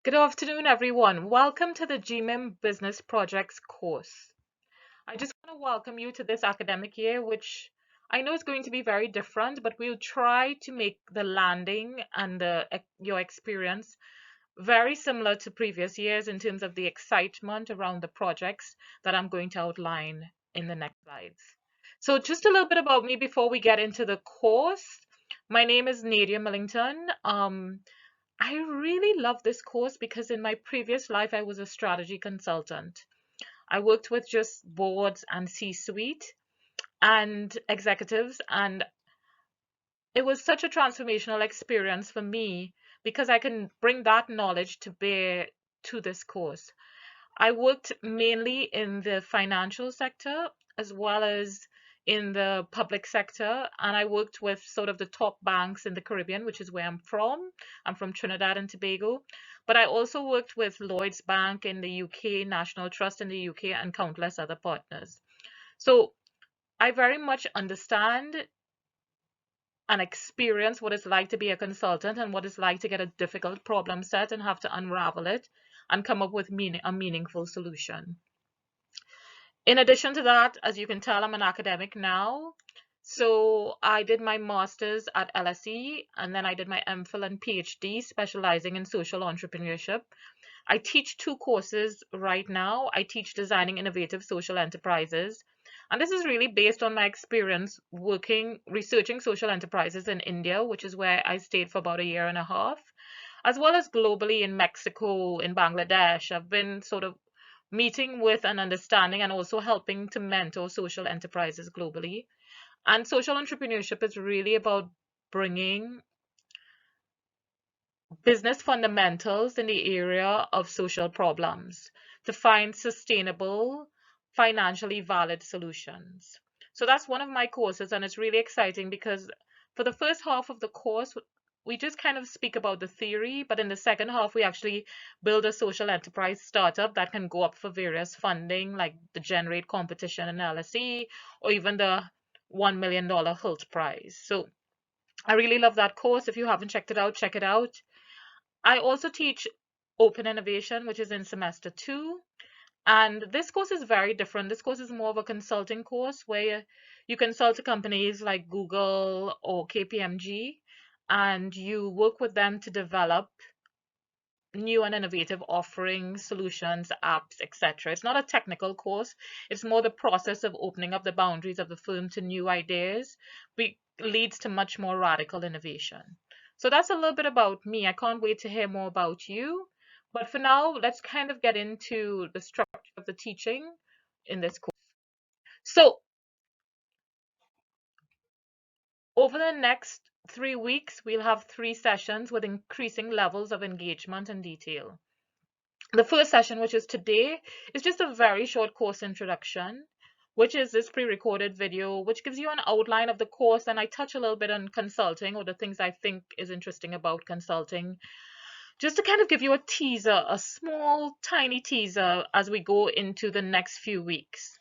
Good afternoon, everyone. Welcome to the GMIM Business Projects course. I just want to welcome you to this academic year, which I know is going to be very different, but we'll try to make the landing and your experience very similar to previous years in terms of the excitement around the projects that I'm going to outline in the next slides. So just a little bit about me before we get into the course. My name is Nadia Millington. I really love this course because in my previous life, I was a strategy consultant. I worked with just boards and C-suite and executives, and it was such a transformational experience for me because I can bring that knowledge to bear to this course. I worked mainly in the financial sector as well as in the public sector, and I worked with sort of the top banks in the Caribbean, which is where I'm from. I'm from Trinidad and Tobago, but I also worked with Lloyds Bank in the UK, National Trust in the UK, and countless other partners. So I very much understand and experience what it's like to be a consultant and what it's like to get a difficult problem set and have to unravel it and come up with a meaningful solution. In addition to that, as you can tell, I'm an academic now. So I did my master's at LSE and then I did my MPhil and PhD specializing in social entrepreneurship. I teach two courses right now. I teach designing innovative social enterprises. And this is really based on my experience researching social enterprises in India, which is where I stayed for about a year and a half, as well as globally in Mexico, in Bangladesh. I've been sort of meeting with and understanding and also helping to mentor social enterprises globally. And social entrepreneurship is really about bringing business fundamentals in the area of social problems to find sustainable, financially valid solutions. So that's one of my courses, and it's really exciting because for the first half of the course, we just kind of speak about the theory, but in the second half, we actually build a social enterprise startup that can go up for various funding, like the Generate competition in LSE, or even the $1 million Hult Prize. So I really love that course. If you haven't checked it out, check it out. I also teach open innovation, which is in semester 2. And this course is very different. This course is more of a consulting course where you consult to companies like Google or KPMG, and you work with them to develop new and innovative offerings, solutions, apps, etc. It's not a technical course. It's more the process of opening up the boundaries of the firm to new ideas, which leads to much more radical innovation. So that's a little bit about me. I can't wait to hear more about you. But for now, let's kind of get into the structure of the teaching in this course. So over the next 3 weeks, we'll have 3 sessions with increasing levels of engagement and detail. The first session, which is today, is just a very short course introduction, which is this pre-recorded video, which gives you an outline of the course. And I touch a little bit on consulting or the things I think is interesting about consulting, just to kind of give you a teaser, a small, tiny teaser as we go into the next few weeks.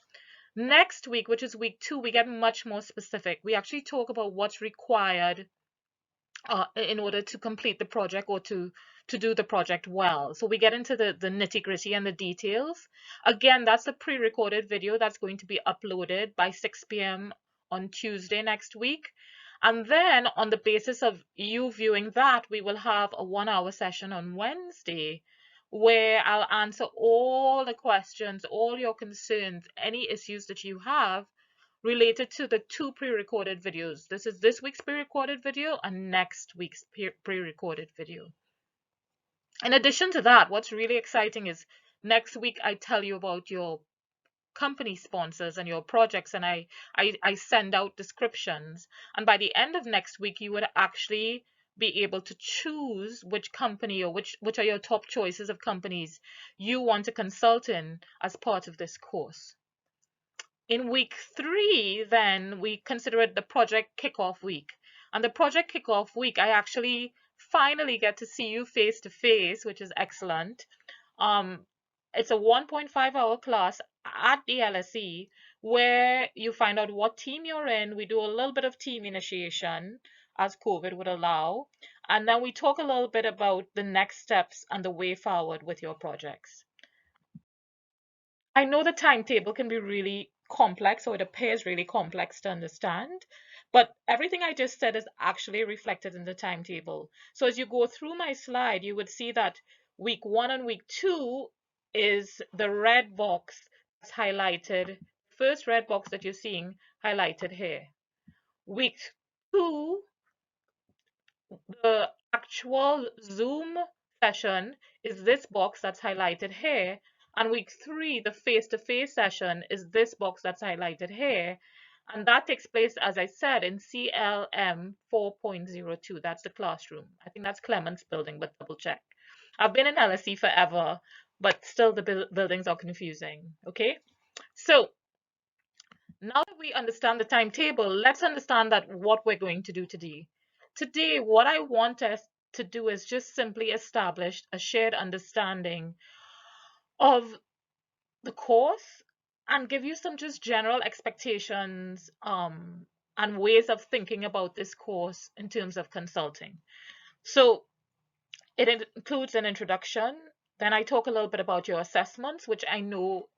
Next week, which is week 2, we get much more specific. We actually talk about what's required in order to complete the project or to do the project well. So we get into the nitty-gritty and the details. Again, that's a pre-recorded video that's going to be uploaded by 6 p.m. on Tuesday next week. And then on the basis of you viewing that, we will have a 1-hour session on Wednesday where I'll answer all the questions, all your concerns, any issues that you have related to the 2 pre-recorded videos. This is this week's pre-recorded video and next week's pre-recorded video. In addition to that, what's really exciting is next week I tell you about your company sponsors and your projects, and I send out descriptions. And by the end of next week, you would actually be able to choose which company or which are your top choices of companies you want to consult in as part of this course. In week 3, then we consider it the project kickoff week. And the project kickoff week, I actually finally get to see you face to face, which is excellent. It's a 1.5-hour class at the LSE where you find out what team you're in. We do a little bit of team initiation as COVID would allow. And then we talk a little bit about the next steps and the way forward with your projects. I know the timetable can be really complex, or it appears really complex to understand, but everything I just said is actually reflected in the timetable. So as you go through my slide, you would see that week 1 and week 2 is the red box that's highlighted, first red box that you're seeing highlighted here. Week 2, the actual Zoom session is this box that's highlighted here. And week 3, the face-to-face session is this box that's highlighted here. And that takes place, as I said, in CLM 4.02. That's the classroom. I think that's Clement's building, but double check. I've been in LSE forever, but still the buildings are confusing. Okay, so now that we understand the timetable, let's understand that what we're going to do today. Today, what I want us to do is just simply establish a shared understanding of the course and give you some just general expectations and ways of thinking about this course in terms of consulting. So it includes an introduction. Then I talk a little bit about your assessments, which I know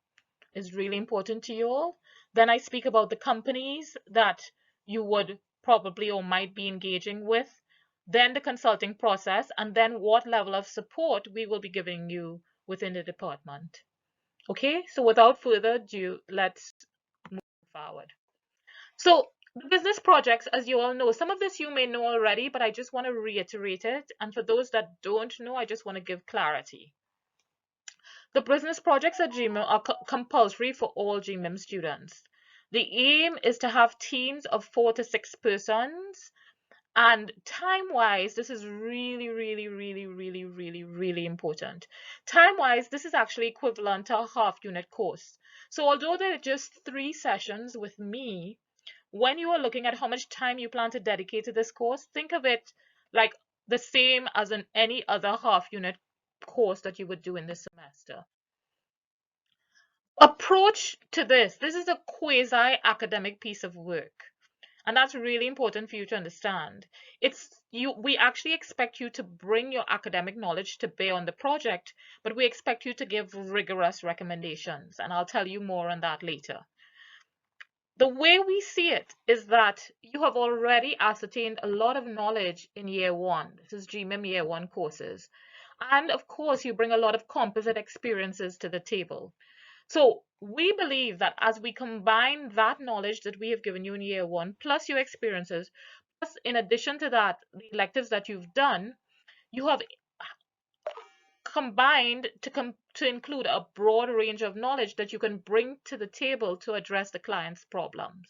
is really important to you all. Then I speak about the companies that you would probably or might be engaging with, then the consulting process, and then what level of support we will be giving you within the department. Okay, so without further ado, let's move forward. So the business projects, as you all know, some of this you may know already, but I just want to reiterate it. And for those that don't know, I just want to give clarity. The business projects at GMIM are compulsory for all GMIM students. The aim is to have teams of 4 to 6 persons. And time-wise, this is really, really, really, really, really, really important. Time-wise, this is actually equivalent to a half-unit course. So although there are just 3 sessions with me, when you are looking at how much time you plan to dedicate to this course, think of it like the same as in any other half-unit course that you would do in this semester. Approach to this is a quasi-academic piece of work. And that's really important for you to understand. We actually expect you to bring your academic knowledge to bear on the project, but we expect you to give rigorous recommendations. And I'll tell you more on that later. The way we see it is that you have already ascertained a lot of knowledge in year 1. This is GMIM year 1 courses. And of course, you bring a lot of composite experiences to the table. So we believe that as we combine that knowledge that we have given you in year 1, plus your experiences, plus in addition to that, the electives that you've done, you have combined to include a broad range of knowledge that you can bring to the table to address the client's problems.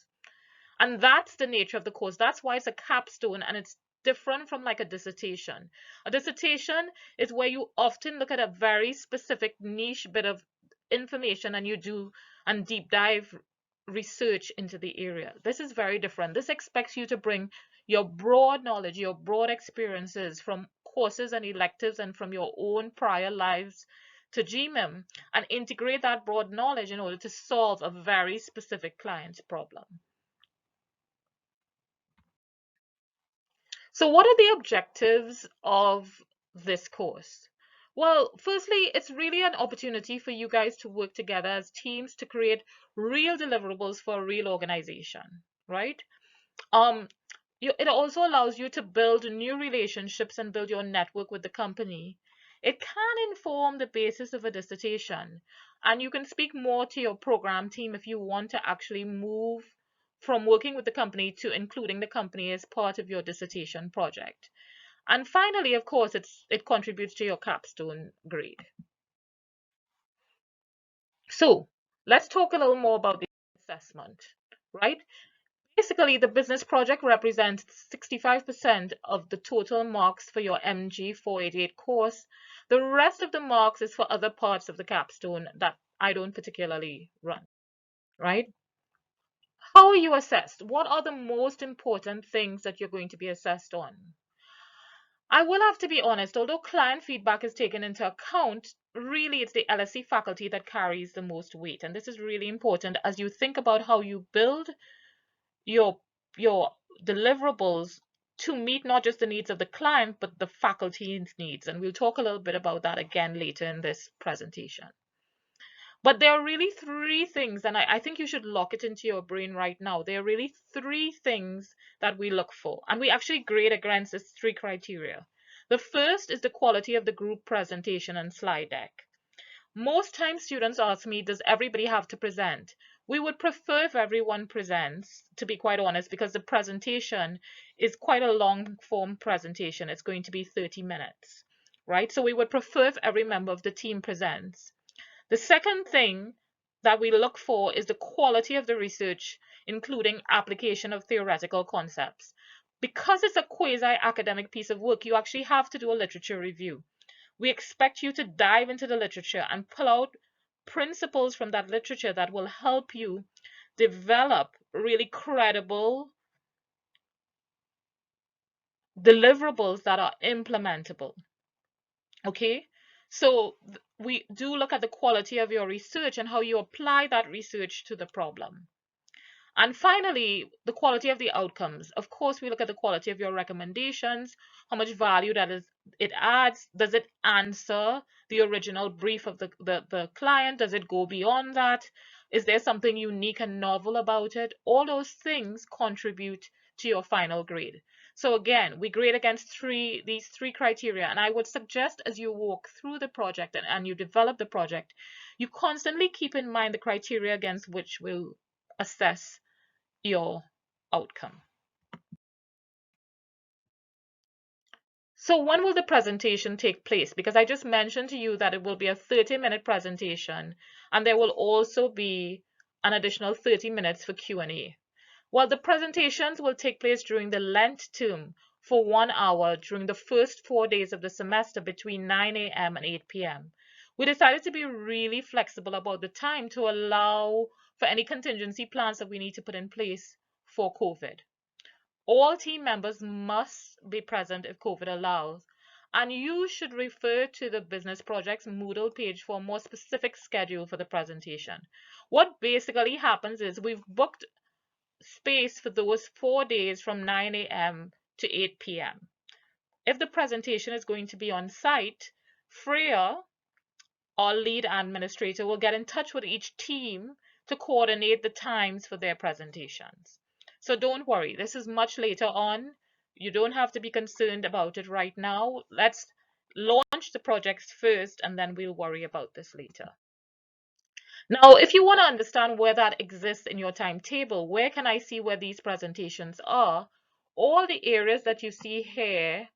And that's the nature of the course. That's why it's a capstone, and it's different from like a dissertation. A dissertation is where you often look at a very specific niche bit of information and you do and deep dive research into the area. This is very different. This expects you to bring your broad knowledge, your broad experiences from courses and electives and from your own prior lives to GMIM and integrate that broad knowledge in order to solve a very specific client's problem. So what are the objectives of this course? Well, firstly, it's really an opportunity for you guys to work together as teams to create real deliverables for a real organization, right? Um, it also allows you to build new relationships and build your network with the company. It can inform the basis of a dissertation, and you can speak more to your program team if you want to actually move from working with the company to including the company as part of your dissertation project. And finally, of course, it contributes to your capstone grade. So let's talk a little more about the assessment, right? Basically, the business project represents 65% of the total marks for your MG488 course. The rest of the marks is for other parts of the capstone that I don't particularly run, right? How are you assessed? What are the most important things that you're going to be assessed on? I will have to be honest, although client feedback is taken into account, really it's the LSE faculty that carries the most weight. And this is really important as you think about how you build your deliverables to meet not just the needs of the client, but the faculty's needs. And we'll talk a little bit about that again later in this presentation. But there are really three things, and I think you should lock it into your brain right now. There are really three things that we look for, and we actually grade against these three criteria. The first is the quality of the group presentation and slide deck. Most times students ask me, does everybody have to present? We would prefer if everyone presents, to be quite honest, because the presentation is quite a long form presentation. It's going to be 30 minutes, right? So we would prefer if every member of the team presents. The second thing that we look for is the quality of the research, including application of theoretical concepts. Because it's a quasi-academic piece of work, you actually have to do a literature review. We expect you to dive into the literature and pull out principles from that literature that will help you develop really credible deliverables that are implementable. Okay, so we do look at the quality of your research and how you apply that research to the problem. And finally, the quality of the outcomes. Of course, we look at the quality of your recommendations, how much value it adds. Does it answer the original brief of the client? Does it go beyond that? Is there something unique and novel about it? All those things contribute to your final grade. So again, we grade against these three criteria. And I would suggest as you walk through the project and you develop the project, you constantly keep in mind the criteria against which we'll assess your outcome. So when will the presentation take place? Because I just mentioned to you that it will be a 30-minute presentation, and there will also be an additional 30 minutes for Q&A. Well, the presentations will take place during the Lent term for 1 hour during the first 4 days of the semester between 9 a.m. and 8 p.m. We decided to be really flexible about the time to allow for any contingency plans that we need to put in place for COVID. All team members must be present if COVID allows, and you should refer to the Business Projects Moodle page for a more specific schedule for the presentation. What basically happens is we've booked space for those 4 days from 9 a.m. to 8 p.m. If the presentation is going to be on site, Freya, our lead administrator, will get in touch with each team to coordinate the times for their presentations. So don't worry, this is much later on. You don't have to be concerned about it right now. Let's launch the projects first, and then we'll worry about this later. Now, if you want to understand where that exists in your timetable, where can I see where these presentations are? All the areas that you see here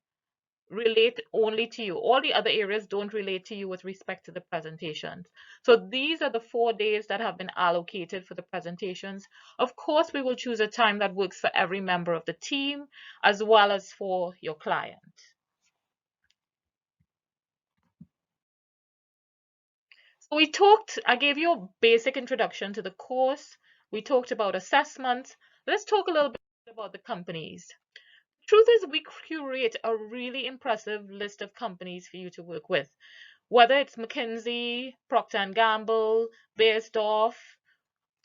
relate only to you. All the other areas don't relate to you with respect to the presentations. So these are the 4 days that have been allocated for the presentations. Of course, we will choose a time that works for every member of the team as well as for your client. So I gave you a basic introduction to the course. We talked about assessments. Let's talk a little bit about the companies. Truth is, we curate a really impressive list of companies for you to work with. Whether it's McKinsey, Procter & Gamble, Beiersdorf,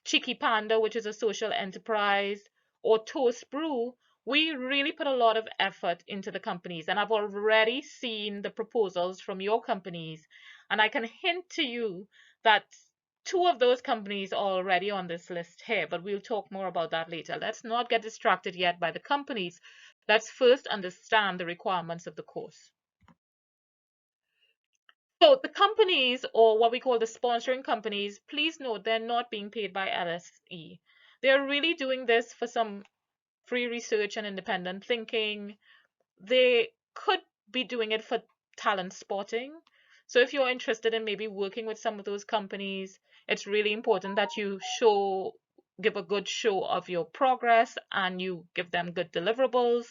Cheeky Panda, which is a social enterprise, or Toast Brew, we really put a lot of effort into the companies. And I've already seen the proposals from your companies. And I can hint to you that 2 of those companies are already on this list here, but we'll talk more about that later. Let's not get distracted yet by the companies. Let's first understand the requirements of the course. So the companies, or what we call the sponsoring companies, please note they're not being paid by LSE. They're really doing this for some free research and independent thinking. They could be doing it for talent spotting. So if you're interested in maybe working with some of those companies, it's really important that you give a good show of your progress and you give them good deliverables.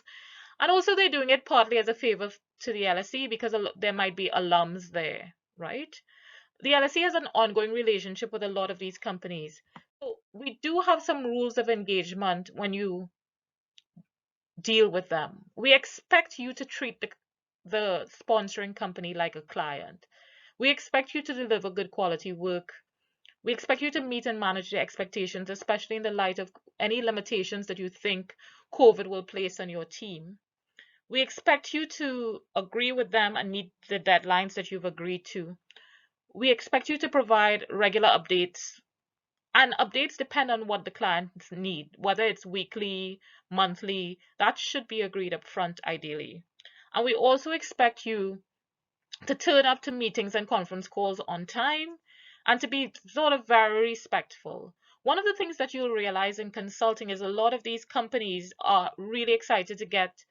And also they're doing it partly as a favor to the LSE because there might be alums there, right? The LSE has an ongoing relationship with a lot of these companies. So we do have some rules of engagement when you deal with them. We expect you to treat the sponsoring company like a client. We expect you to deliver good quality work. We expect you to meet and manage the expectations, especially in the light of any limitations that you think COVID will place on your team. We expect you to agree with them and meet the deadlines that you've agreed to. We expect you to provide regular updates, and updates depend on what the clients need, whether it's weekly, monthly, that should be agreed up front ideally. And we also expect you to turn up to meetings and conference calls on time and to be sort of very respectful. One of the things that you'll realize in consulting is a lot of these companies are really excited to get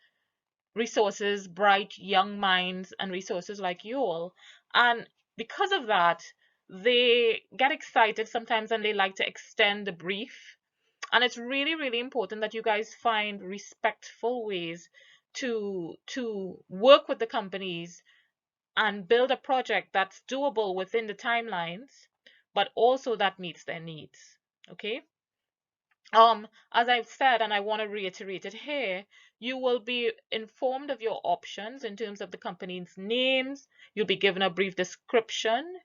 resources, bright young minds, and resources like you all. And because of that, they get excited sometimes and they like to extend the brief. And it's really, really important that you guys find respectful ways to work with the companies and build a project that's doable within the timelines, but also that meets their needs. Okay? As I've said, and I want to reiterate it here, you will be informed of your options in terms of the company's names. You'll be given a brief description,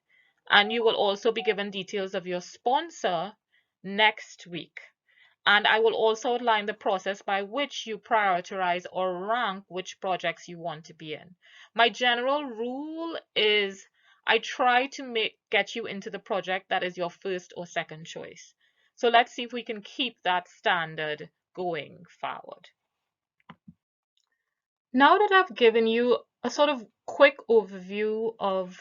and you will also be given details of your sponsor next week. And I will also outline the process by which you prioritize or rank which projects you want to be in. My general rule is I try to get you into the project that is your first or second choice. So let's see if we can keep that standard going forward. Now that I've given you a sort of quick overview of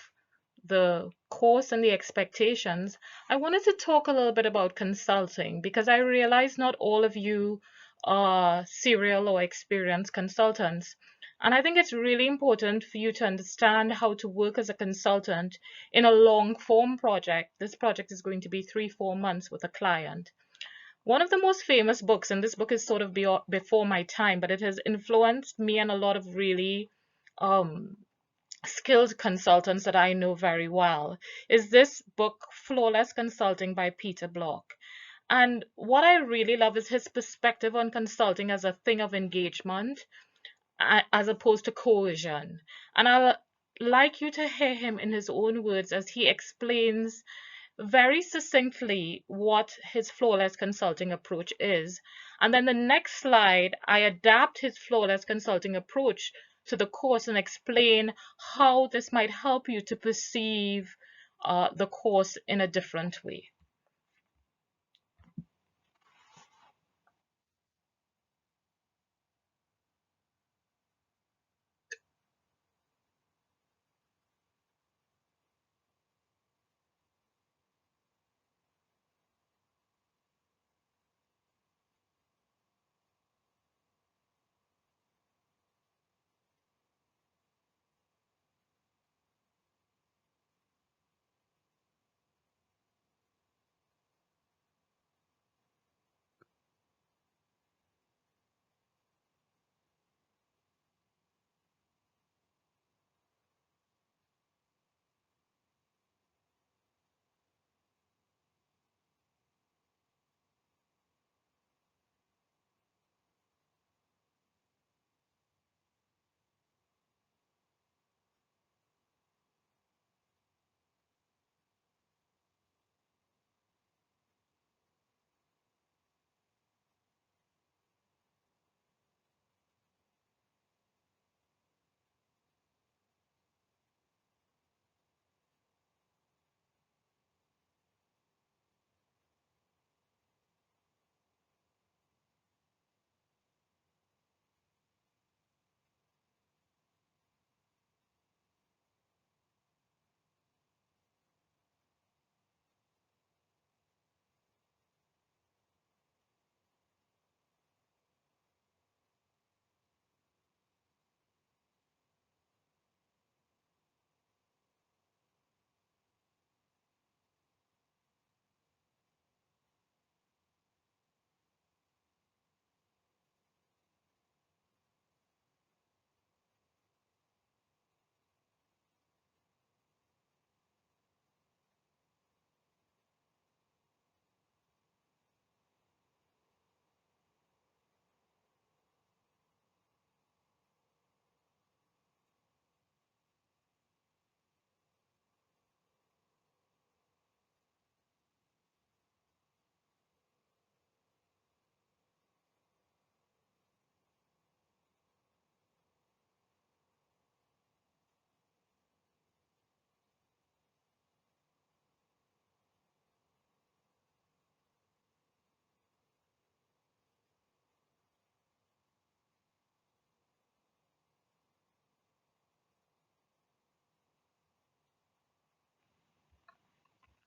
the course and the expectations, I wanted to talk a little bit about consulting because I realize not all of you are serial or experienced consultants. And I think it's really important for you to understand how to work as a consultant in a long form project. This project is going to be 3-4 months with a client. One of the most famous books, and this book is sort of before my time, but it has influenced me and a lot of really um, skilled consultants that I know very well, is this book, Flawless Consulting by Peter Block. And what I really love is his perspective on consulting as a thing of engagement as opposed to coercion. And I'd like you to hear him in his own words as he explains very succinctly what his flawless consulting approach is. And then the next slide, I adapt his flawless consulting approach to the course and explain how this might help you to perceive the course in a different way.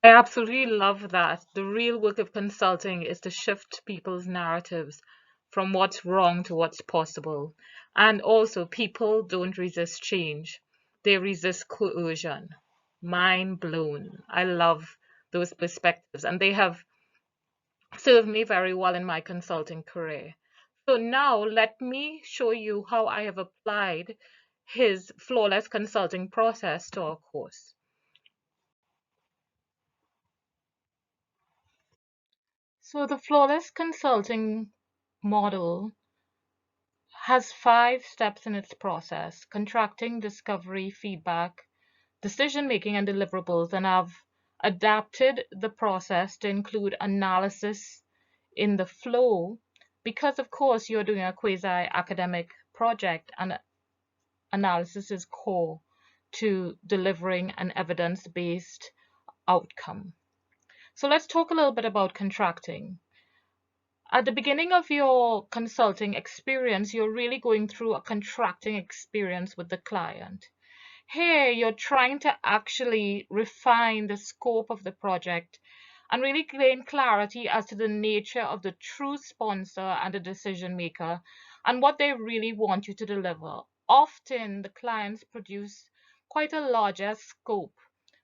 I absolutely love that. The real work of consulting is to shift people's narratives from what's wrong to what's possible. And also, people don't resist change, they resist coercion. Mind blown. I love those perspectives, and they have served me very well in my consulting career. So now let me show you how I have applied his flawless consulting process to our course. So the flawless consulting model has 5 steps in its process: contracting, discovery, feedback, decision making, and deliverables. And I've adapted the process to include analysis in the flow because, of course, you're doing a quasi academic project, and analysis is core to delivering an evidence based outcome. So let's talk a little bit about contracting. At the beginning of your consulting experience, you're really going through a contracting experience with the client. Here, you're trying to actually refine the scope of the project and really gain clarity as to the nature of the true sponsor and the decision maker and what they really want you to deliver. Often, the clients produce quite a larger scope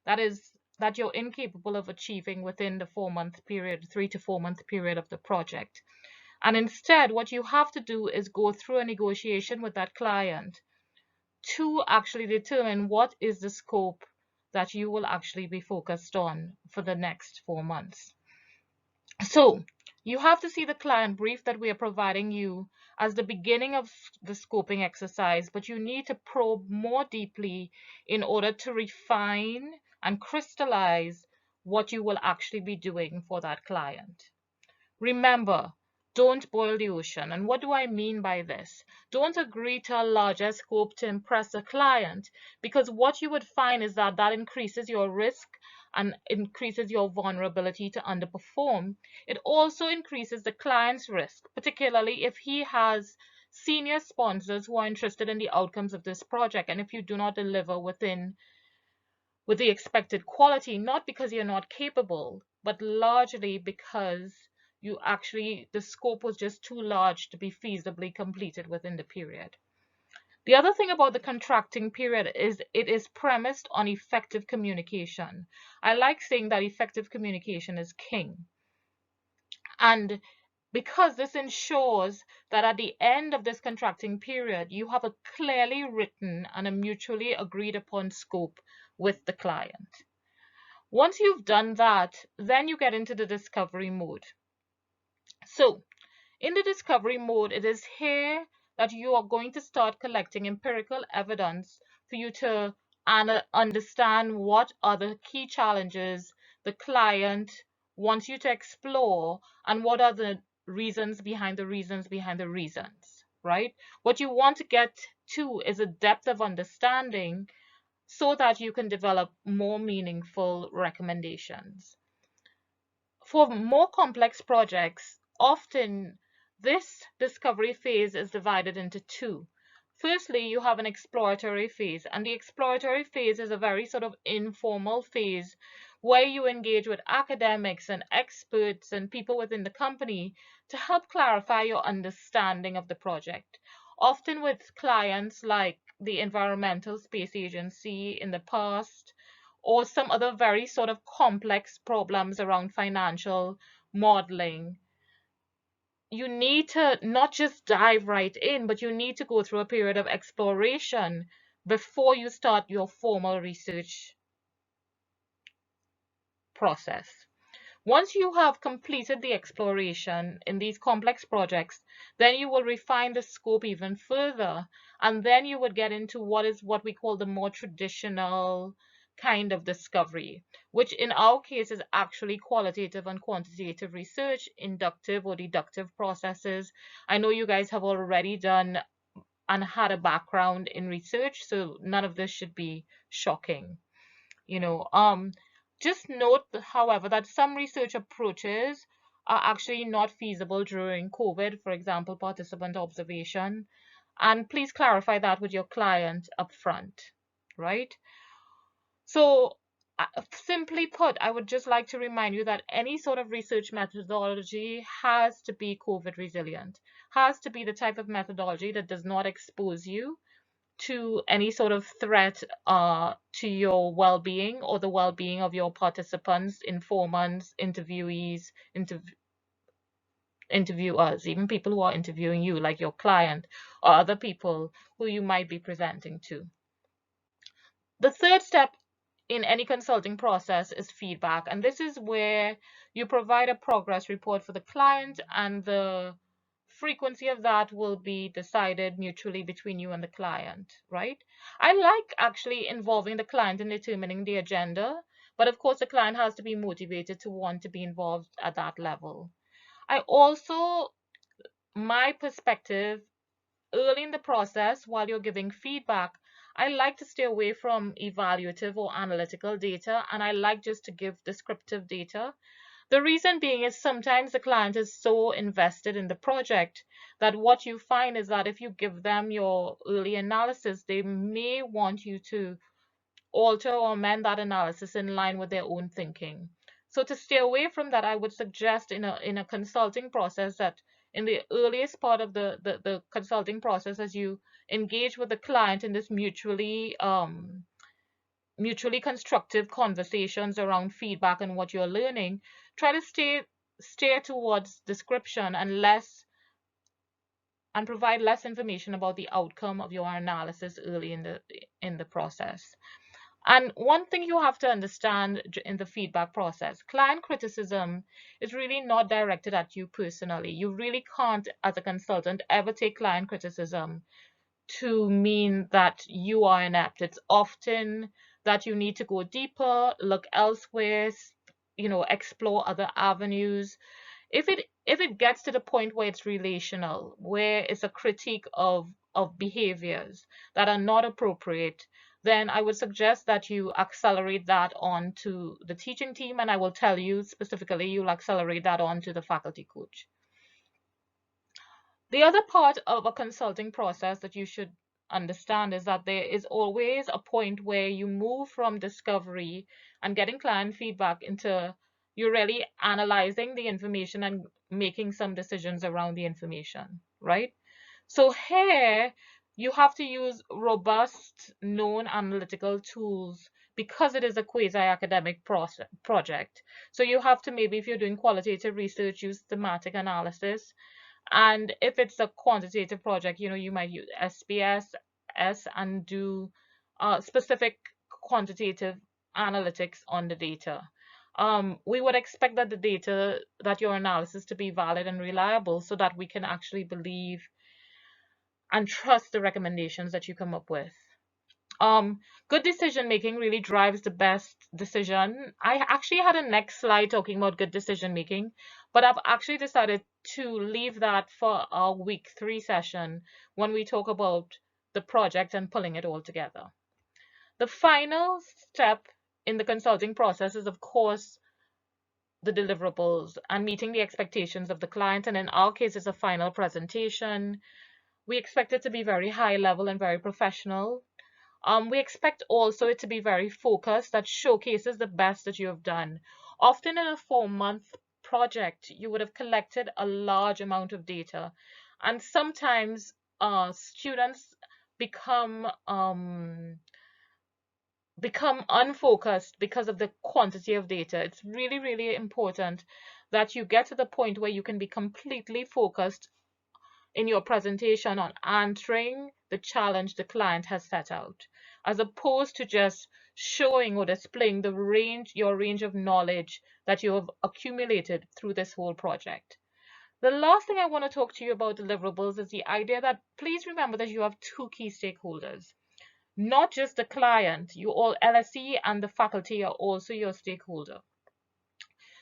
that is that you're incapable of achieving within the 4 month period, 3 to 4 month period of the project. And instead, what you have to do is go through a negotiation with that client to actually determine what is the scope that you will actually be focused on for the next 4 months. So you have to see the client brief that we are providing you as the beginning of the scoping exercise, but you need to probe more deeply in order to refine and crystallize what you will actually be doing for that client. Remember, don't boil the ocean. And what do I mean by this? Don't agree to a larger scope to impress a client, because what you would find is that that increases your risk and increases your vulnerability to underperform. It also increases the client's risk, particularly if he has senior sponsors who are interested in the outcomes of this project. And if you do not deliver with the expected quality, not because you're not capable, but largely because the scope was just too large to be feasibly completed within the period. The other thing about the contracting period is it is premised on effective communication. I like saying that effective communication is king. And because this ensures that at the end of this contracting period, you have a clearly written and a mutually agreed upon scope with the client. Once you've done that, then you get into the discovery mode. So in the discovery mode, it is here that you are going to start collecting empirical evidence for you to understand what are the key challenges the client wants you to explore and what are the reasons behind the reasons behind the reasons, right? What you want to get to is a depth of understanding so that you can develop more meaningful recommendations. For more complex projects, often this discovery phase is divided into two. Firstly, you have an exploratory phase, and the exploratory phase is a very sort of informal phase where you engage with academics and experts and people within the company to help clarify your understanding of the project. Often with clients like the Environmental Space Agency in the past, or some other very sort of complex problems around financial modeling, you need to not just dive right in, but you need to go through a period of exploration before you start your formal research process. Once you have completed the exploration in these complex projects, then you will refine the scope even further, and then you would get into what we call the more traditional kind of discovery, which in our case is actually qualitative and quantitative research, inductive or deductive processes. I know you guys have already done and had a background in research, so none of this should be shocking. you know um just note, however, that some research approaches are actually not feasible during COVID, for example, participant observation, and please clarify that with your client upfront, right? So Simply put, I would just like to remind you that any sort of research methodology has to be COVID resilient, has to be the type of methodology that does not expose you to any sort of threat to your well-being or the well-being of your participants, informants, interviewees, interviewers, even people who are interviewing you, like your client or other people who you might be presenting to. The third step in any consulting process is feedback, and this is where you provide a progress report for the client, and the frequency of that will be decided mutually between you and the client, right? I like actually involving the client in determining the agenda, but of course the client has to be motivated to want to be involved at that level. I also, my perspective, early in the process, while you're giving feedback, I like to stay away from evaluative or analytical data, and I like just to give descriptive data. The reason being is sometimes the client is so invested in the project that what you find is that if you give them your early analysis, they may want you to alter or amend that analysis in line with their own thinking. So to stay away from that, I would suggest in a consulting process that in the earliest part of the consulting process, as you engage with the client in this mutually constructive conversations around feedback and what you're learning, try to steer towards description and less and provide less information about the outcome of your analysis early in the process. And one thing you have to understand in the feedback process, client criticism is really not directed at you personally. You really can't, as a consultant, ever take client criticism to mean that you are inept. It's often that you need to go deeper, look elsewhere, explore other avenues. If it gets to the point where it's relational, where it's a critique of behaviors that are not appropriate, then I would suggest that you accelerate that on to the teaching team, and I will tell you specifically you'll accelerate that on to the faculty coach. The other part of a consulting process that you should understand is that there is always a point where you move from discovery and getting client feedback into you're really analyzing the information and making some decisions around the information, right? So here you have to use robust known analytical tools because it is a quasi-academic project. So you have to, maybe if you're doing qualitative research, use thematic analysis, and if it's a quantitative project, you might use SPSS and do specific quantitative analytics on the data. We would expect that the data, that your analysis to be valid and reliable so that we can actually believe and trust the recommendations that you come up with. Good decision making really drives the best decision. I actually had a next slide talking about good decision making, but I've actually decided to leave that for our week 3 session when we talk about the project and pulling it all together. The final step in the consulting process is, of course, the deliverables and meeting the expectations of the client. And in our case, it's a final presentation. We expect it to be very high level and very professional. We expect also it to be very focused, that showcases the best that you have done. Often in a 4-month project, you would have collected a large amount of data, and sometimes students become become unfocused because of the quantity of data. It's really, really important that you get to the point where you can be completely focused in your presentation on answering the challenge the client has set out, as opposed to just showing or displaying your range of knowledge that you have accumulated through this whole project. The last thing I want to talk to you about deliverables is the idea that please remember that you have 2 key stakeholders, not just the client. You all, LSE and the faculty, are also your stakeholder.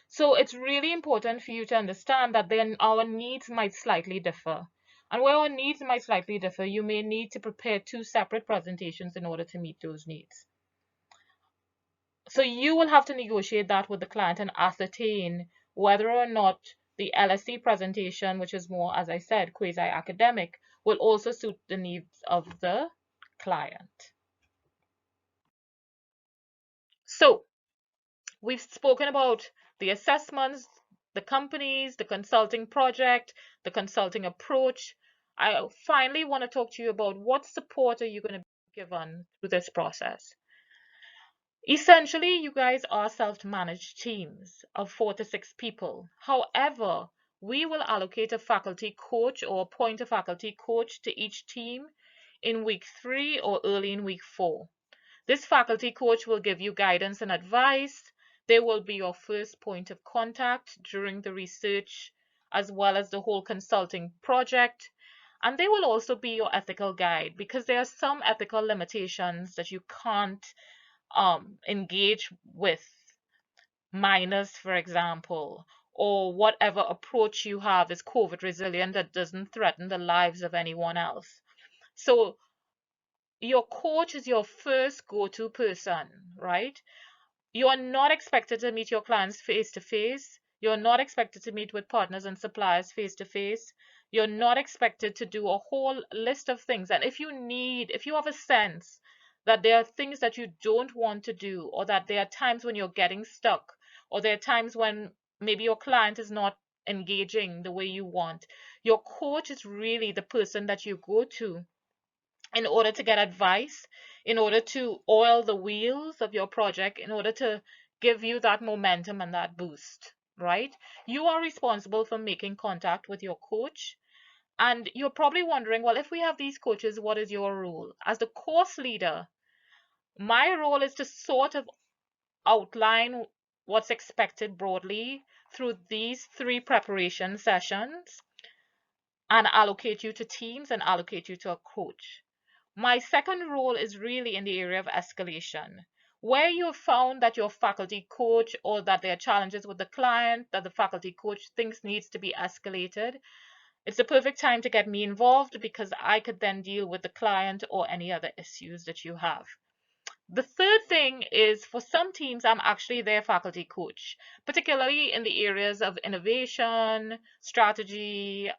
So it's really important for you to understand that then our needs might slightly differ. And where our needs might slightly differ, you may need to prepare 2 separate presentations in order to meet those needs. So you will have to negotiate that with the client and ascertain whether or not the LSE presentation, which is more, as I said, quasi-academic, will also suit the needs of the client. So We've spoken about the assessments, the companies, the consulting project, the consulting approach. I finally want to talk to you about what support are you going to be given through this process. Essentially, you guys are self-managed teams of 4 to 6 people. However, we will allocate a faculty coach or appoint a faculty coach to each team in week 3 or early in week 4. This faculty coach will give you guidance and advice. They will be your first point of contact during the research as well as the whole consulting project. And they will also be your ethical guide because there are some ethical limitations that you can't engage with minors, for example, or whatever approach you have is COVID resilient that doesn't threaten the lives of anyone else. So your coach is your first go-to person, right? You are not expected to meet your clients face to face. You're not expected to meet with partners and suppliers face to face. You're not expected to do a whole list of things. And if you have a sense that there are things that you don't want to do, or that there are times when you're getting stuck, or there are times when maybe your client is not engaging the way you want, your coach is really the person that you go to in order to get advice, in order to oil the wheels of your project, in order to give you that momentum and that boost, right? You are responsible for making contact with your coach. And you're probably wondering, well, if we have these coaches, what is your role? As the course leader, my role is to sort of outline what's expected broadly through these 3 preparation sessions and allocate you to teams and allocate you to a coach. My second role is really in the area of escalation. Where you have found that your faculty coach or that there are challenges with the client that the faculty coach thinks needs to be escalated, it's the perfect time to get me involved because I could then deal with the client or any other issues that you have. The third thing is for some teams, I'm actually their faculty coach, particularly in the areas of innovation, strategy,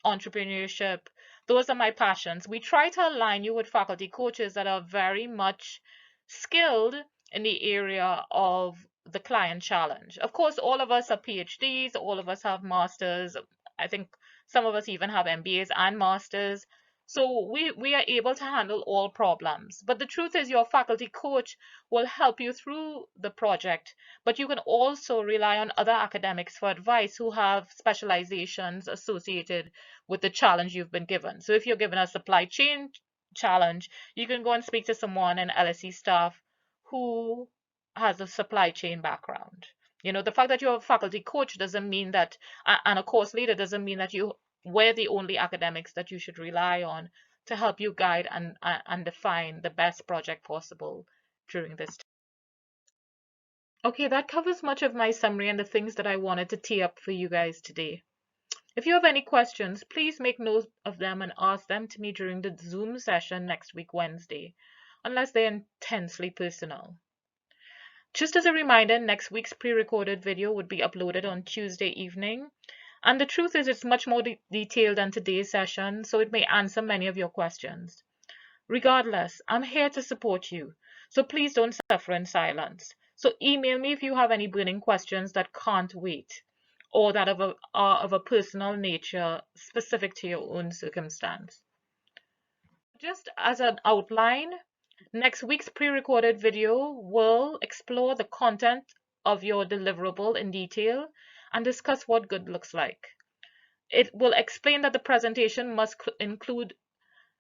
entrepreneurship. Those are my passions. We try to align you with faculty coaches that are very much skilled in the area of the client challenge. Of course, all of us are PhDs, all of us have masters. I think some of us even have MBAs and masters. So we are able to handle all problems. But the truth is your faculty coach will help you through the project, but you can also rely on other academics for advice who have specializations associated with the challenge you've been given. So if you're given a supply chain challenge, you can go and speak to someone in LSE staff who has a supply chain background. You know, the fact that you're a faculty coach doesn't mean that, and a course leader doesn't mean that we're the only academics that you should rely on to help you guide and define the best project possible during this time. Okay, that covers much of my summary and the things that I wanted to tee up for you guys today. If you have any questions, please make note of them and ask them to me during the Zoom session next week, Wednesday, unless they're intensely personal. Just as a reminder, next week's pre-recorded video would be uploaded on Tuesday evening. And the truth is it's much more detailed than today's session, so it may answer many of your questions. Regardless, I'm here to support you, so please don't suffer in silence. So email me if you have any burning questions that can't wait, or that are of a personal nature specific to your own circumstance. Just as an outline, next week's pre-recorded video will explore the content of your deliverable in detail and discuss what good looks like. It will explain that the presentation must include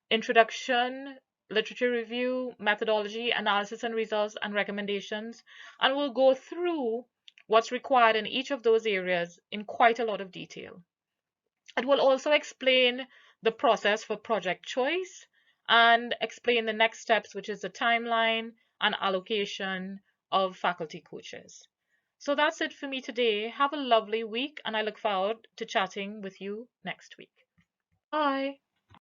introduction, literature review, methodology, analysis and results, and recommendations, and we'll go through what's required in each of those areas in quite a lot of detail. It will also explain the process for project choice and explain the next steps, which is the timeline and allocation of faculty coaches. So that's it for me today. Have a lovely week, and I look forward to chatting with you next week. Bye.